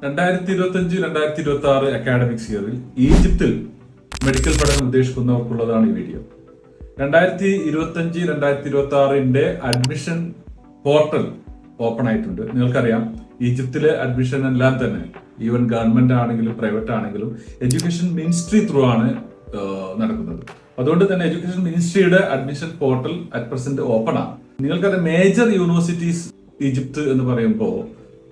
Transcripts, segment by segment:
2025-2026 academic ഇയറിൽ ഈജിപ്തിൽ medical പഠനം ഉദ്ദേശിക്കുന്നവർക്കുള്ളതാണ് ഈ വീഡിയോ. 2025-2026 അഡ്മിഷൻ പോർട്ടൽ ഓപ്പൺ ആയിട്ടുണ്ട്. നിങ്ങൾക്കറിയാം, ഈജിപ്തിലെ അഡ്മിഷൻ എല്ലാം തന്നെ ഈവൻ ഗവൺമെന്റ് ആണെങ്കിലും പ്രൈവറ്റ് ആണെങ്കിലും എഡ്യൂക്കേഷൻ മിനിസ്ട്രി ത്രൂ ആണ് നടക്കുന്നത്. അതുകൊണ്ട് തന്നെ എഡ്യൂക്കേഷൻ മിനിസ്ട്രിയുടെ admission portal at present open ആണ്. നിങ്ങൾക്കറിയാം, മേജർ യൂണിവേഴ്സിറ്റീസ് ഈജിപ്ത് എന്ന് പറയുമ്പോൾ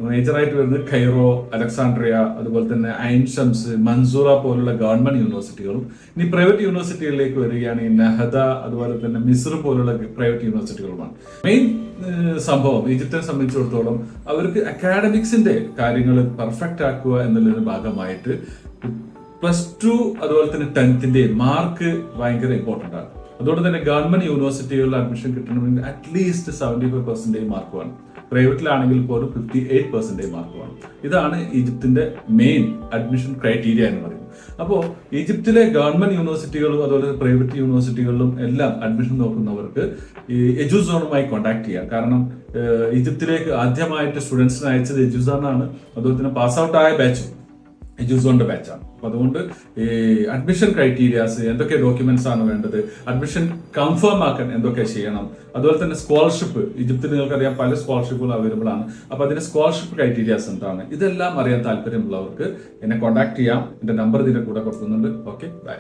മേജറായിട്ട് വരുന്നത് കൈറോ, അലക്സാണ്ട്രിയ, അതുപോലെ തന്നെ ഐൻ ഷംസ്, മൻസൂറ പോലുള്ള ഗവൺമെന്റ് യൂണിവേഴ്സിറ്റികളും, ഇനി പ്രൈവറ്റ് യൂണിവേഴ്സിറ്റികളിലേക്ക് വരികയാണെങ്കിൽ നഹദ, അതുപോലെ തന്നെ മിസ്ർ പോലുള്ള പ്രൈവറ്റ് യൂണിവേഴ്സിറ്റികളുമാണ്. മെയിൻ സംഭവം ഈജിപ്തിനെ സംബന്ധിച്ചിടത്തോളം അവർക്ക് അക്കാഡമിക്സിന്റെ കാര്യങ്ങൾ പെർഫെക്റ്റ് ആക്കുക എന്നുള്ളതിന്റെ ഭാഗമായിട്ട് +2 അതുപോലെ തന്നെ 10th മാർക്ക് ഭയങ്കര ഇമ്പോർട്ടന്റ് ആണ്. അതുകൊണ്ട് തന്നെ ഗവൺമെന്റ് യൂണിവേഴ്സിറ്റികളിൽ അഡ്മിഷൻ കിട്ടണമെങ്കിൽ അറ്റ്ലീസ്റ്റ് 75% മാർക്ക് വേണം. പ്രൈവറ്റിലാണെങ്കിൽ പോലും 58% മാർക്ക് വേണം. ഇതാണ് ഈജിപ്തിന്റെ മെയിൻ അഡ്മിഷൻ ക്രൈറ്റീരിയ എന്ന് പറയുന്നത്. അപ്പോൾ ഈജിപ്തിലെ ഗവൺമെന്റ് യൂണിവേഴ്സിറ്റികളും അതുപോലെ പ്രൈവറ്റ് യൂണിവേഴ്സിറ്റികളിലും എല്ലാം അഡ്മിഷൻ നോക്കുന്നവർക്ക് ഈ എജുസോണുമായി കോൺടാക്ട് ചെയ്യാം. കാരണം ഈജിപ്തിലേക്ക് ആദ്യമായിട്ട് സ്റ്റുഡൻസിനെ അയച്ചത് എജുസോണാണ്. അതുപോലെ തന്നെ പാസ് ഔട്ട് ആയ ബാച്ചും എജുസോണിന്റെ ബാച്ചാണ്. അപ്പൊ അതുകൊണ്ട് ഈ അഡ്മിഷൻ ക്രൈറ്റീരിയാസ്, എന്തൊക്കെ ഡോക്യുമെന്റ്സ് ആണ് വേണ്ടത്, അഡ്മിഷൻ കൺഫേം ആക്കാൻ എന്തൊക്കെ ചെയ്യണം, അതുപോലെ തന്നെ സ്കോളർഷിപ്പ്, ഈജിപ്തിൽ നിങ്ങൾക്കറിയാം പല സ്കോളർഷിപ്പുകൾ അവൈലബിൾ ആണ്. അപ്പൊ അതിന്റെ സ്കോളർഷിപ്പ് ക്രൈറ്റീരിയാസ് എന്താണ്, ഇതെല്ലാം അറിയാൻ താല്പര്യമുള്ളവർക്ക് എന്നെ കോൺടാക്ട് ചെയ്യാം. എന്റെ നമ്പർ ഇതിന്റെ കൂടെ കൊടുക്കുന്നുണ്ട്. Okay, by.